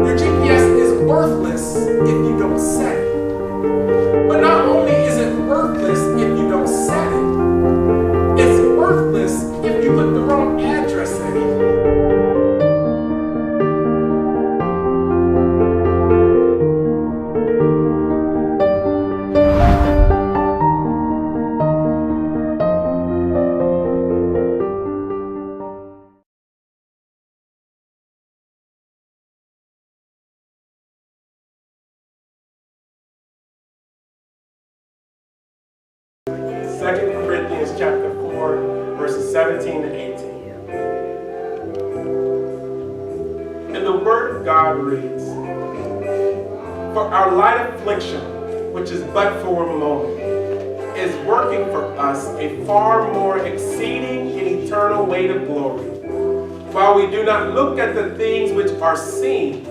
Your GPS is worthless if you don't set it. But not only is it worthless if you don't set it, it's worthless if you put the wrong address in it. Second Corinthians chapter 4, verses 17 to 18. And the word of God reads, "For our light affliction, which is but for a moment, is working for us a far more exceeding and eternal weight of glory, while we do not look at the things which are seen,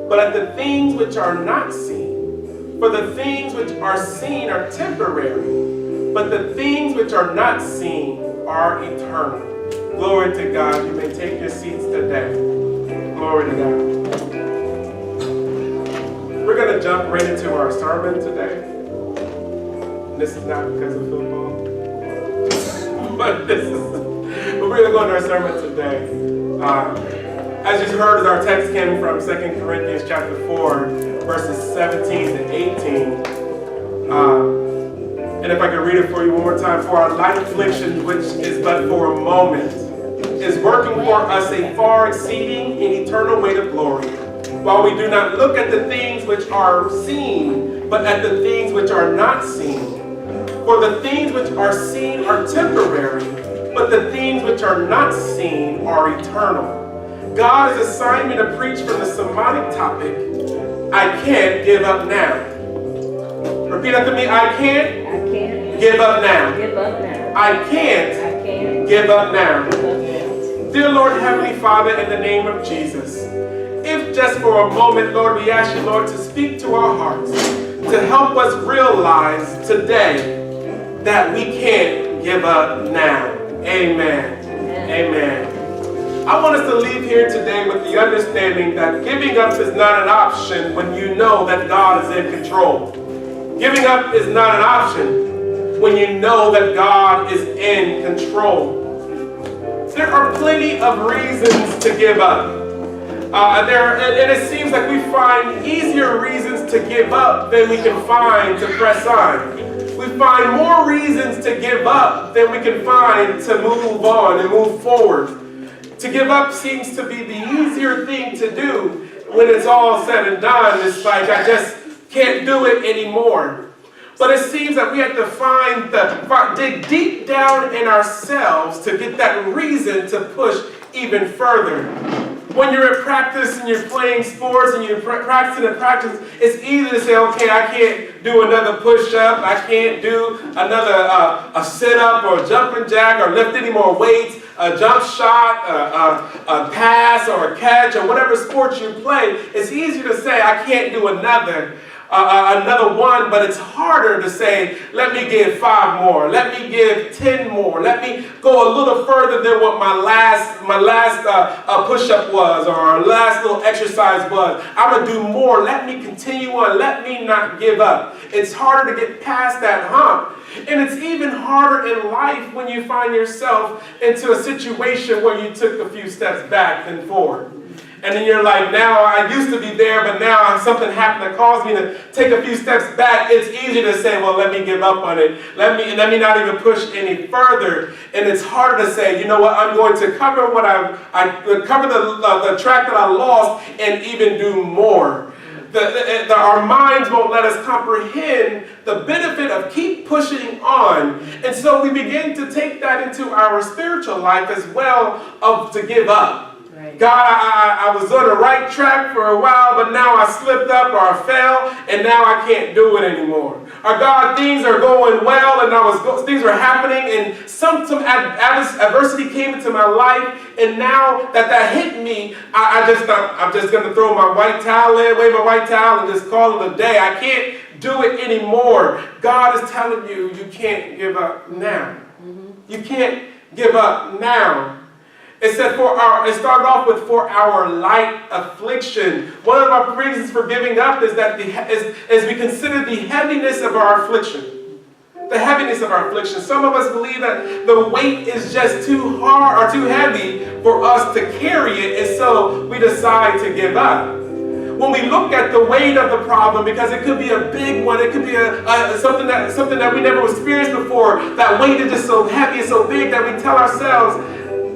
but at the things which are not seen. For the things which are seen are temporary, but the things which are not seen are eternal." Glory to God. You may take your seats today. Glory to God. We're going to jump right into our sermon today. This is not because of football, but we're going to go into our sermon today. As you heard, our text came from 2 Corinthians chapter 4, verses 17 to 18. And if I could read it for you one more time. "For our light affliction, which is but for a moment, is working for us a far exceeding and eternal weight of glory, while we do not look at the things which are seen, but at the things which are not seen. For the things which are seen are temporary, but the things which are not seen are eternal." God has assigned me to preach from the sermonic topic, "I can't give up now." Repeat after me. I can't give up now. I can't give up now. Dear Lord, Heavenly Father, in the name of Jesus, if just for a moment, Lord, we ask you, Lord, to speak to our hearts, to help us realize today that we can't give up now. Amen. Amen. I want us to leave here today with the understanding that giving up is not an option when you know that God is in control. Giving up is not an option when you know that God is in control. There are plenty of reasons to give up. And it seems like we find easier reasons to give up than we can find to press on. We find more reasons to give up than we can find to move on and move forward. To give up seems to be the easier thing to do when it's all said and done. It's like, I just can't do it anymore. But it seems that we have to dig deep down in ourselves to get that reason to push even further. When you're at practice and you're playing sports and you're practicing and practice, it's easy to say, okay, I can't do another push-up, I can't do another a sit-up or a jumping jack or lift any more weights, a jump shot, a pass or a catch or whatever sport you play. It's easier to say, I can't do another one, but it's harder to say, let me give 5 more, let me give 10 more, let me go a little further than what my last push-up was or our last little exercise was. I'm going to do more. Let me continue on. Let me not give up. It's harder to get past that hump. And it's even harder in life when you find yourself into a situation where you took a few steps back than forward. And then you're like, now I used to be there, but now something happened that caused me to take a few steps back. It's easy to say, well, let me give up on it. Let me not even push any further. And it's harder to say, you know what, I'm going to cover what cover the track that I lost and even do more. Our minds won't let us comprehend the benefit of keep pushing on. And so we begin to take that into our spiritual life as well, to give up. God, I was on the right track for a while, but now I slipped up or I fell, and now I can't do it anymore. Or God, things are going well, and things are happening, and some adversity came into my life, and now that hit me, I'm just going to throw my white towel in, wave my white towel, and just call it a day. I can't do it anymore. God is telling you, you can't give up now. You can't give up now. It said it started off with for our light affliction. One of our reasons for giving up is that as we consider the heaviness of our affliction. The heaviness of our affliction. Some of us believe that the weight is just too hard or too heavy for us to carry it, and so we decide to give up. When we look at the weight of the problem, because it could be a big one, it could be something that we never experienced before. That weight is just so heavy and so big that we tell ourselves,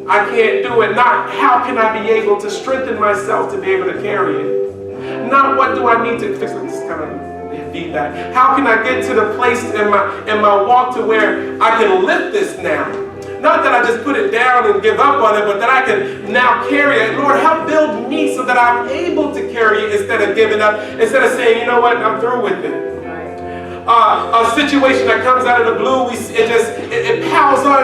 I can't do it. Not how can I be able to strengthen myself to be able to carry it. Not what do I need to fix this kind of feedback. How can I get to the place in my walk to where I can lift this now? Not that I just put it down and give up on it, but that I can now carry it. Lord, help build me so that I'm able to carry it instead of giving up, instead of saying, you know what, I'm through with it. A situation that comes out of the blue, it piles on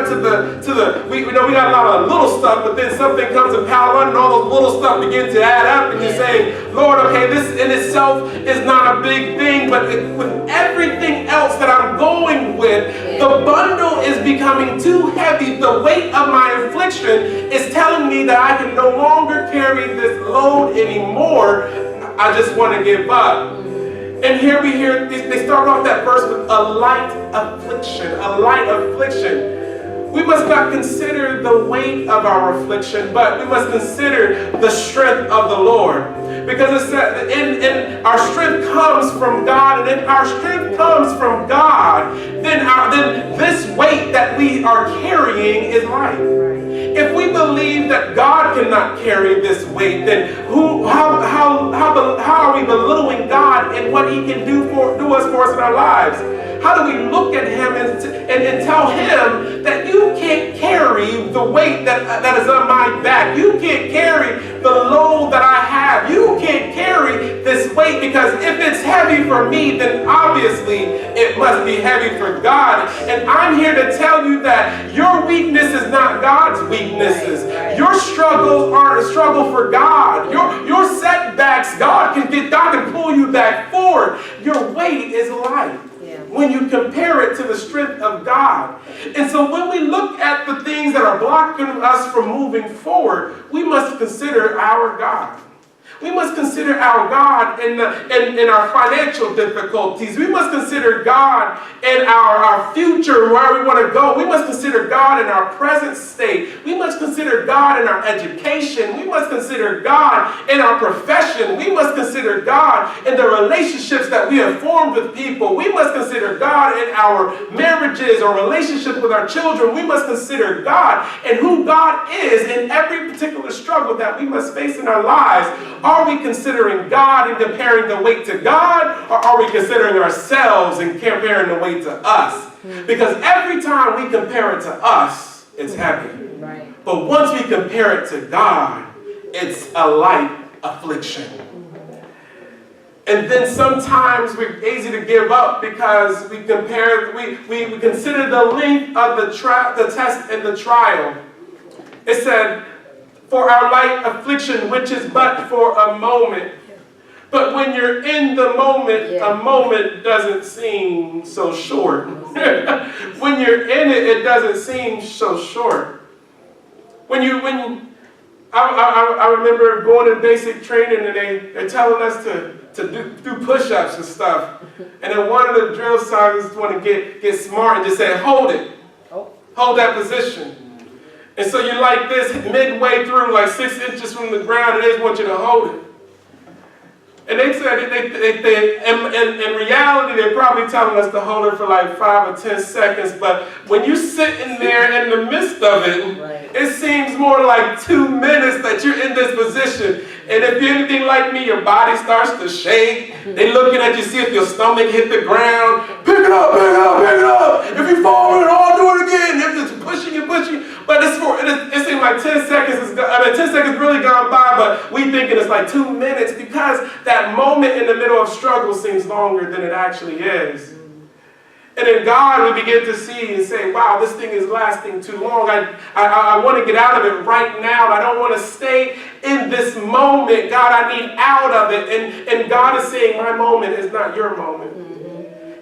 we got a lot of little stuff, but then something comes and piles on, and all those little stuff begin to add up, and you're saying, Lord, okay, this in itself is not a big thing, but with everything else that I'm going with, the bundle is becoming too heavy. The weight of my affliction is telling me that I can no longer carry this load anymore. I just want to give up. And here they start off that verse with a light affliction, a light affliction. We must not consider the weight of our affliction, but we must consider the strength of the Lord. Because it said, and our strength comes from God, and if our strength comes from God, then this weight that we are carrying is light. If we believe that God cannot carry this weight, then how are we belittling God and what He can do for us in our lives? How do we look at Him and tell Him that you can't carry the weight that is on my back? You can't carry the load that I have. You can't carry this weight, because if it's heavy for me, then obviously it must be heavy for God. And I'm here to tell you that your weakness is not God's weaknesses. Your struggles are a struggle for God. Your setbacks, God can pull you back forward. Your weight is light when you compare it to the strength of God. And so when we look at the things that are blocking us from moving forward, we must consider our God. We must consider our God in our financial difficulties. We must consider God in our future, where we want to go. We must consider God in our present state. We must consider God in our education. We must consider God in our profession. We must consider God in the relationships that we have formed with people. We must consider God in our marriages or relationships with our children. We must consider God and who God is in every particular struggle that we must face in our lives. Are we considering God and comparing the weight to God, or are we considering ourselves and comparing the weight to us? Because every time we compare it to us, it's heavy. Right. But once we compare it to God, it's a light affliction. And then sometimes we're easy to give up because we consider the length of the test and the trial. It said, for our light affliction, which is but for a moment. But when you're in the moment, a moment doesn't seem so short. When you're in it, it doesn't seem so short. I remember going in basic training, and they're telling us to do push-ups and stuff. And then one of the drill sergeants want to get smart and just say, hold it. Hold that position. And so you're like this midway through, like 6 inches from the ground, and they just want you to hold it. And they said, in reality, they're probably telling us to hold it for like 5 or 10 seconds. But when you're sitting there in the midst of it, it seems more like 2 minutes that you're in this position. And if you're anything like me, your body starts to shake. They're looking at you, see if your stomach hit the ground. Pick it up, pick it up, pick it up. If you fall in it, I'll do it again. If it's pushing you. But it seems like 10 seconds 10 seconds really gone by, but we thinking it's like 2 minutes, because that moment in the middle of struggle seems longer than it actually is. And in God, we begin to see and say, wow, this thing is lasting too long. I want to get out of it right now. I don't want to stay in this moment. God, I need out of it. And God is saying, my moment is not your moment.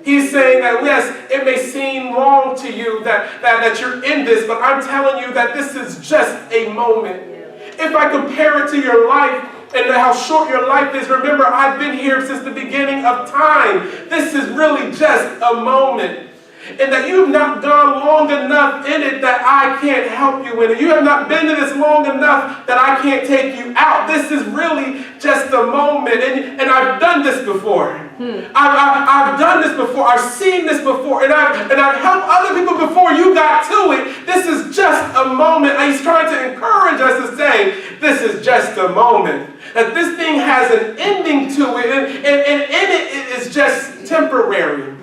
He's saying that, yes, it may seem long to you that you're in this, but I'm telling you that this is just a moment. If I compare it to your life and how short your life is, remember, I've been here since the beginning of time. This is really just a moment. And that you've not gone long enough in it that I can't help you in it. You have not been in this long enough that I can't take you out. This is really just a moment. And I've done this before. I've done this before. I've seen this before. And I've helped other people before you got to it. This is just a moment. And he's trying to encourage us to say, this is just a moment. That this thing has an ending to it. And in it is just temporary.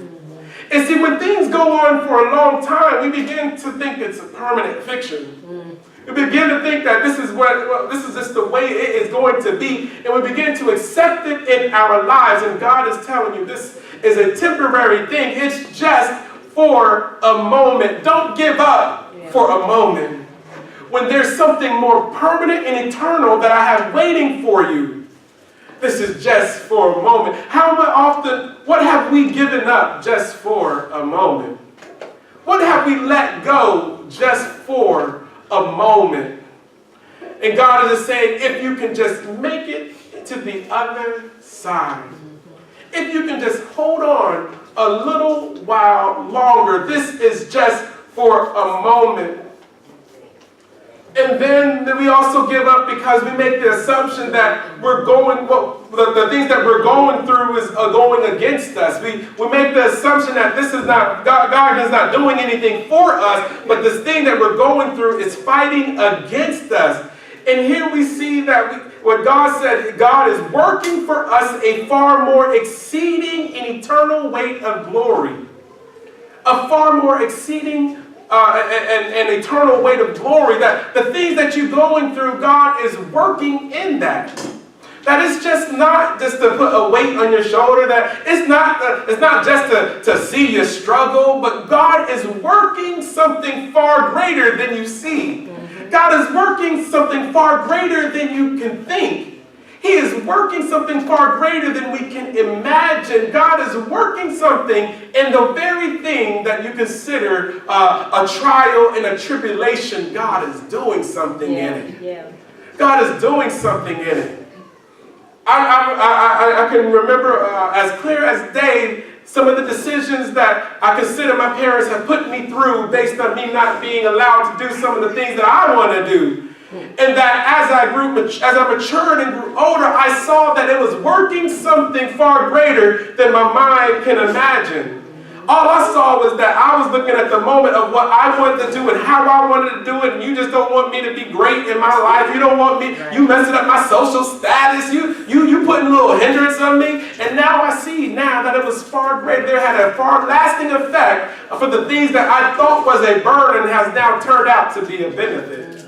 And see, when things go on for a long time, we begin to think it's a permanent fiction. We begin to think that this is just the way it is going to be. And we begin to accept it in our lives. And God is telling you this is a temporary thing. It's just for a moment. Don't give up for a moment. When there's something more permanent and eternal that I have waiting for you. This is just for a moment. What have we given up just for a moment? What have we let go just for a moment? And God is saying, if you can just make it to the other side, if you can just hold on a little while longer, this is just for a moment. And then we also give up because we make the assumption that the things that we're going through is going against us. We make the assumption that this is not, God is not doing anything for us, but this thing that we're going through is fighting against us. And here we see that what God said, God is working for us a far more exceeding and eternal weight of glory. A far more exceeding an eternal weight of glory, that the things that you're going through, God is working in that. That it's just not just to put a weight on your shoulder, that it's not just to see you struggle, but God is working something far greater than you see. God is working something far greater than you can think. He is working something far greater than we can imagine. God is working something in the very thing that you consider a trial and a tribulation. God is doing something in it. God is doing something in it. I can remember as clear as day some of the decisions that I consider my parents have put me through based on me not being allowed to do some of the things that I want to do. And that as I matured and grew older, I saw that it was working something far greater than my mind can imagine. All I saw was that I was looking at the moment of what I wanted to do and how I wanted to do it, and you just don't want me to be great in my life. You don't want me, you messing up my social status, you putting a little hindrance on me. And now I see now that it was far greater. There had a far lasting effect for the things that I thought was a burden has now turned out to be a benefit.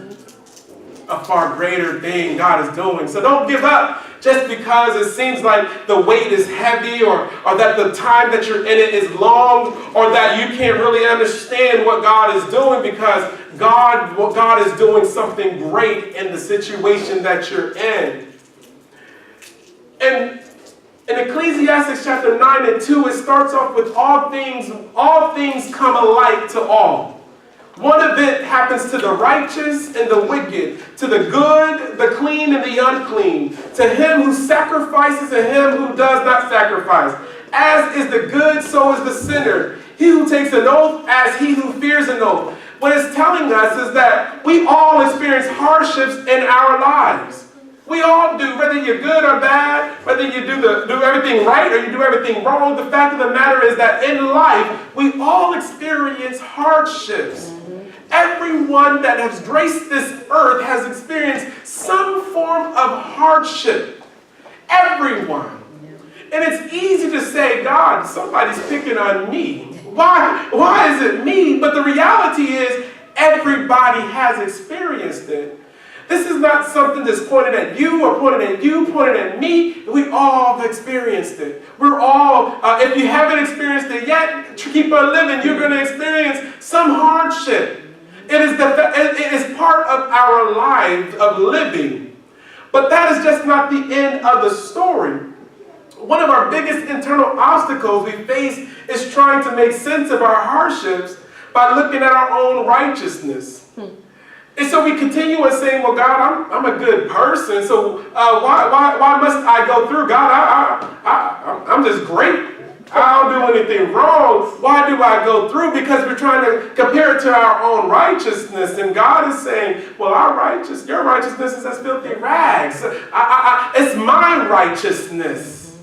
A far greater thing God is doing. So don't give up just because it seems like the weight is heavy or that the time that you're in it is long or that you can't really understand what God is doing, because God is doing something great in the situation that you're in. And in Ecclesiastes chapter 9 and 2, it starts off with all things come alike to all. One of it happens to the righteous and the wicked, to the good, the clean, and the unclean, to him who sacrifices and him who does not sacrifice. As is the good, so is the sinner. He who takes an oath, as he who fears an oath. What it's telling us is that we all experience hardships in our lives. We all do, whether you're good or bad, whether you do everything right or you do everything wrong. The fact of the matter is that in life, we all experience hardships. Everyone that has graced this earth has experienced some form of hardship. Everyone. And it's easy to say, God, somebody's picking on me. Why is it me? But the reality is, everybody has experienced it. This is not something that's pointed at you or pointed at you, pointed at me. We all have experienced it. We're all, if you haven't experienced it yet, keep on living. You're going to experience some hardship. It is part of our lives of living. But that is just not the end of the story. one of our biggest internal obstacles we face is trying to make sense of our hardships by looking at our own righteousness. And so we continue and saying, well, God, I'm a good person, so why must I go through? God, I'm just great. I don't do anything wrong. Why do I go through? Because we're trying to compare it to our own righteousness. And God is saying, well, your righteousness is as filthy rags. It's my righteousness.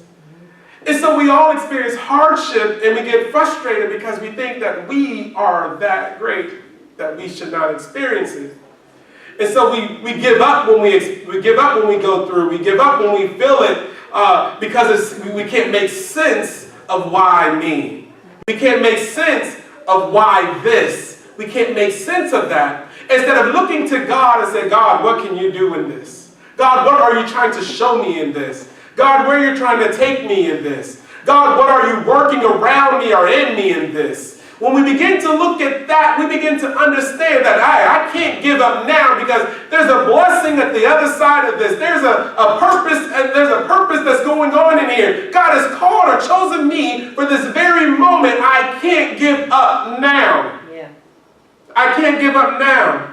And so we all experience hardship and we get frustrated because we think that we are that great that we should not experience it. And so we give up when we give up when we go through. We give up when we feel it because we can't make sense of why me. We can't make sense of why this. We can't make sense of that. Instead of looking to God and say, God, what can you do in this? God, what are you trying to show me in this? God, where are you trying to take me in this? God, what are you working around me or in me in this? When we begin to look at that, we begin to understand that I can't give up now because there's a blessing at the other side of this. There's a purpose, and there's a purpose that's going on in here. God has called or chosen me for this very moment. I can't give up now. Yeah. I can't give up now.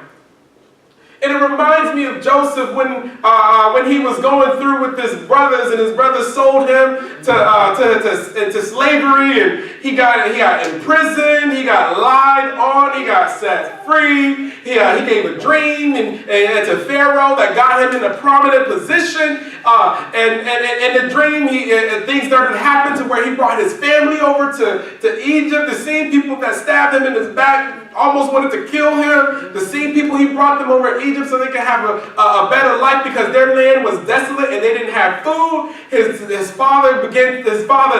And it reminds me of Joseph when he was going through with his brothers, and his brothers sold him into slavery, and he got in prison, he got lied on, he got set free. He gave a dream and to Pharaoh that got him in a prominent position. And the dream, things started to happen to where he brought his family over to Egypt. The same people that stabbed him in his back almost wanted to kill him. The same people, he brought them over to Egypt so they could have a better life because their land was desolate and they didn't have food. His father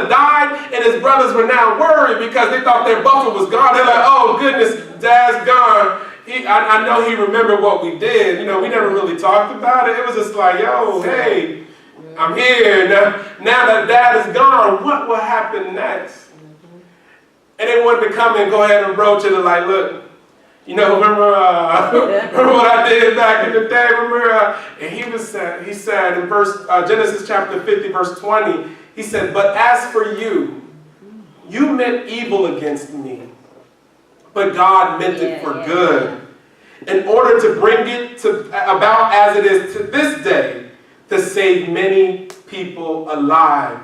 died, and his brothers were now worried because they thought their buffer was gone. They're like, oh goodness, Dad's gone. I know he remembered what we did. We never really talked about it. It was just like, yo, hey, I'm here. Now that Dad is gone, what will happen next? And they wanted to come and go ahead and broach it and like, look, remember what I did back in the day? Remember? And he said in Genesis chapter 50, verse 20, he said, but as for you, you meant evil against me, but God meant it for good, in order to bring it about as it is to this day, to save many people alive.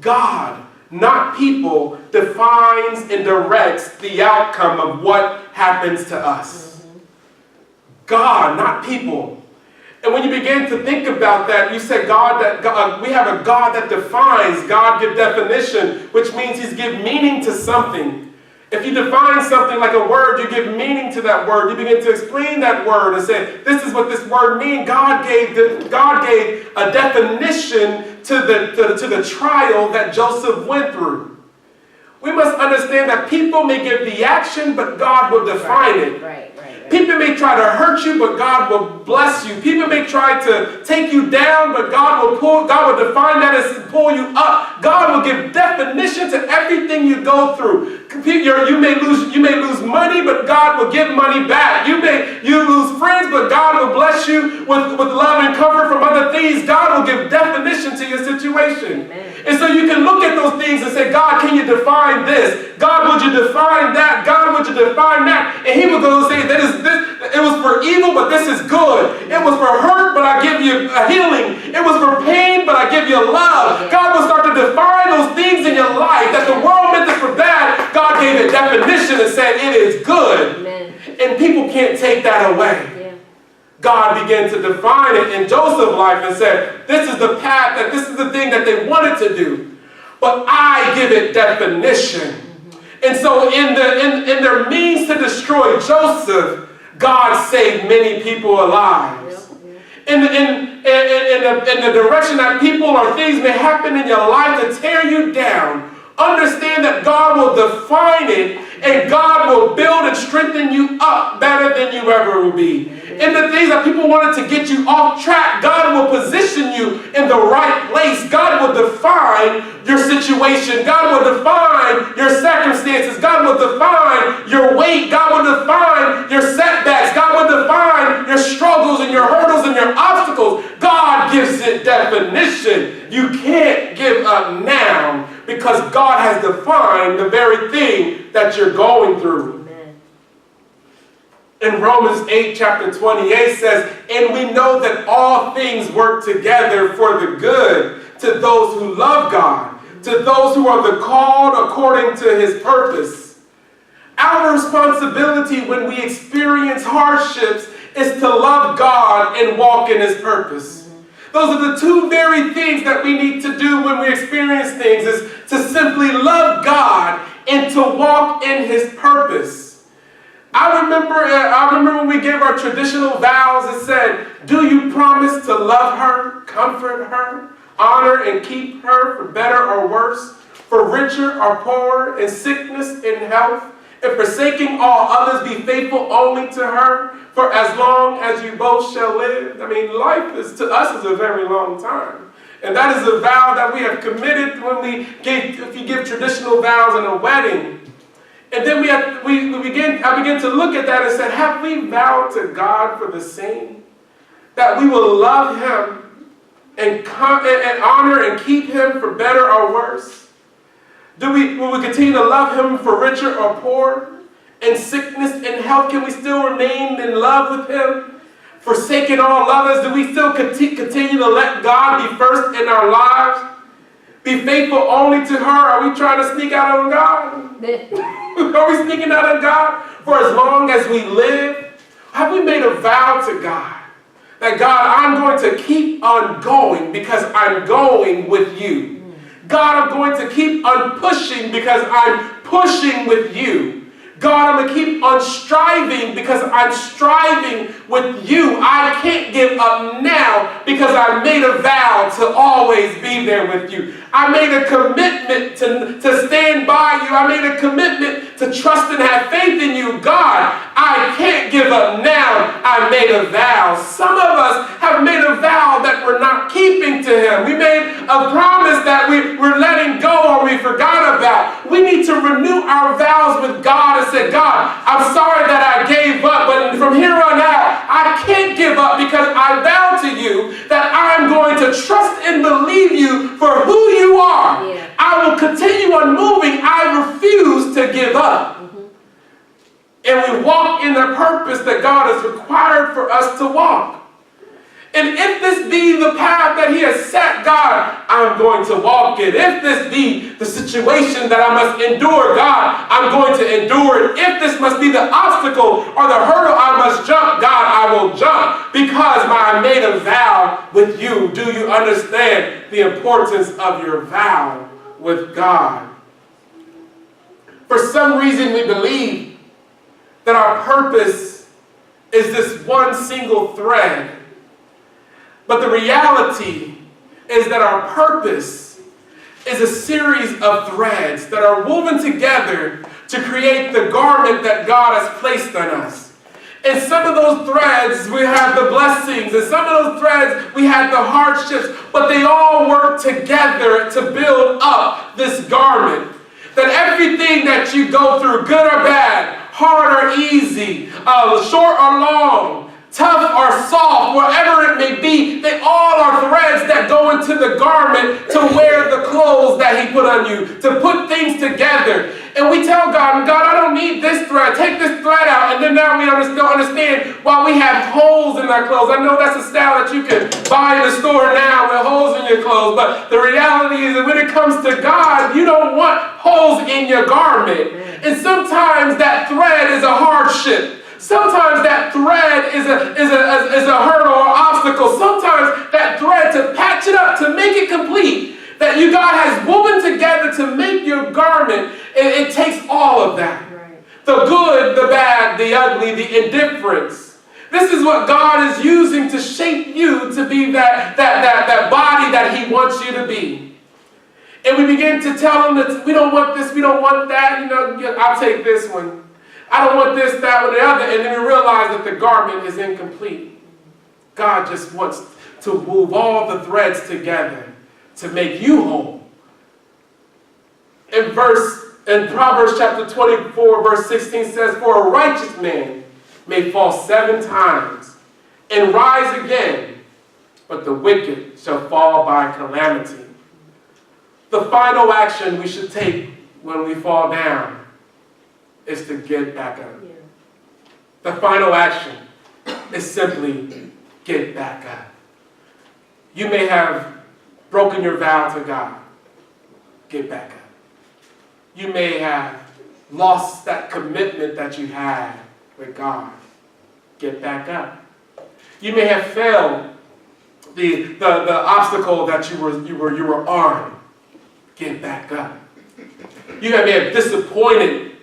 God, not people, defines and directs the outcome of what happens to us. God, not people. And when you begin to think about that, you say we have a God that defines. God gives definition, which means He's give meaning to something. If you define something like a word, you give meaning to that word. You begin to explain that word and say, this is what this word means. God gave a definition to the trial that Joseph went through. We must understand that people may give the action, but God will define it. Right. People may try to hurt you, but God will bless you. People may try to take you down, but God will define that as pull you up. God will give definition to everything you go through. You may lose money, but God will give money back. You lose friends, but God will bless you with love and comfort from other things. God will give definition to your situation. Amen. And so you can look at those things and say, God, can you define this? God, would you define that? God, would you define that? And He will go and say, it was for evil, but this is good. It was for hurt, but I give you a healing. It was for pain, but I give you love. God will start to define those things in your life that the world meant it for bad. God gave a definition and said it is good. Amen. And people can't take that away. Yeah. God began to define it in Joseph's life and said, this is the path, that this is the thing that they wanted to do. But I give it definition. Mm-hmm. And so in their means to destroy Joseph, God saved many people alive. In the direction that people or things may happen in your life to tear you down, understand that God will define it, and God will build and strengthen you up better than you ever will be. In the things that people wanted to get you off track, God will position you in the right place. God will define your situation. God will define your circumstances. God will define your weight. God will define your setbacks. God will define your struggles and your hurdles and your obstacles. God gives it definition. You can't give up now because God has defined the very thing that you're going through. Amen. In Romans 8, chapter 28 says, and we know that all things work together for the good to those who love God, to those who are the called according to his purpose. Our responsibility when we experience hardships is to love God and walk in his purpose. Those are the two very things that we need to do when we experience things, is to simply love God and to walk in his purpose. I remember when we gave our traditional vows, it said, do you promise to love her, comfort her, honor and keep her for better or worse, for richer or poorer, in sickness and health, and forsaking all others be faithful only to her, for as long as you both shall live? I mean, life is to us is a very long time. And that is a vow that we have committed when if you give traditional vows in a wedding. And then I begin to look at that and say, have we vowed to God for the same? That we will love him and honor and keep him for better or worse? Will we continue to love him for richer or poor? In sickness and health, can we still remain in love with him? Forsaking all others, do we still continue to let God be first in our lives? Be faithful only to her? Are we trying to sneak out on God? Are we sneaking out on God for as long as we live? Have we made a vow to God? That God, I'm going to keep on going because I'm going with you. God, I'm going to keep on pushing because I'm pushing with you. God, I'm going to keep on striving because I'm striving with you. I can't give up now because I made a vow to always be there with you. I made a commitment to stand by you. I made a commitment to trust and have faith in you. God, I can't give up now. I made a vow. Some of us have made a vow that we're not keeping to him. We made a promise that we're letting go or we forgot about. We need to renew our vows with God and say, God, I'm sorry that I gave up, but from here on out, I can't give up because I vow to you that I'm going to trust and believe you for who you are. Yeah. I will continue on moving. I refuse to give up. And we walk in the purpose that God has required for us to walk. And if this be the path that he has set, God, I'm going to walk it. If this be the situation that I must endure, God, I'm going to endure it. If this must be the obstacle or the hurdle I must jump, God, I will jump because I made a vow with you. Do you understand the importance of your vow with God? For some reason, we believe that our purpose is this one single thread. But the reality is that our purpose is a series of threads that are woven together to create the garment that God has placed on us. And some of those threads, we have the blessings, and some of those threads, we have the hardships, but they all work together to build up this garment. That everything that you go through, good or bad, hard or easy, short or long, tough or soft, wherever it may be, they all are threads that go into the garment to wear the clothes that he put on you, to put things together. And we tell God, I don't need this thread. Take this thread out. And then now we don't understand why we have holes in our clothes. I know that's a style that you can buy in the store now with holes in your clothes. But the reality is that when it comes to God, you don't want holes in your garment. And sometimes that thread is a hardship. Sometimes that thread is a hurdle or obstacle. Sometimes that thread, to patch it up, to make it complete, that you God has woven together to make your garment, it takes all of that. Right. The good, the bad, the ugly, the indifference. This is what God is using to shape you to be that body that he wants you to be. And we begin to tell him that we don't want this, we don't want that, I'll take this one. I don't want this, that, or the other. And then we realize that the garment is incomplete. God just wants to move all the threads together to make you whole. In Proverbs chapter 24, verse 16 says, for a righteous man may fall 7 times and rise again, but the wicked shall fall by calamity. The final action we should take when we fall down is to get back up. Yeah. The final action is simply get back up. You may have broken your vow to God. Get back up. You may have lost that commitment that you had with God. Get back up. You may have failed the obstacle that you were on. Get back up. You may have disappointed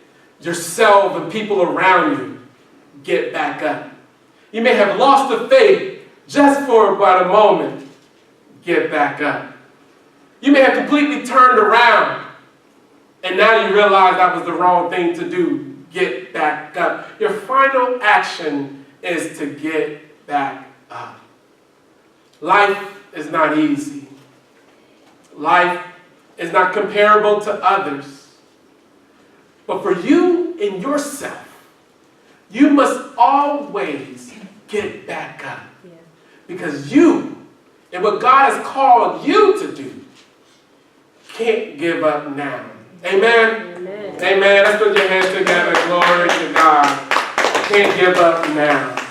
yourself and people around you. Get back up. You may have lost the faith just for about a moment. Get back up. You may have completely turned around and now you realize that was the wrong thing to do. Get back up. Your final action is to get back up. Life is not easy. Life is not comparable to others. But for you and yourself, you must always get back up. Yeah. Because you and what God has called you to do can't give up now. Amen? Amen. Amen. Let's put your hands together. Glory to God. Can't give up now.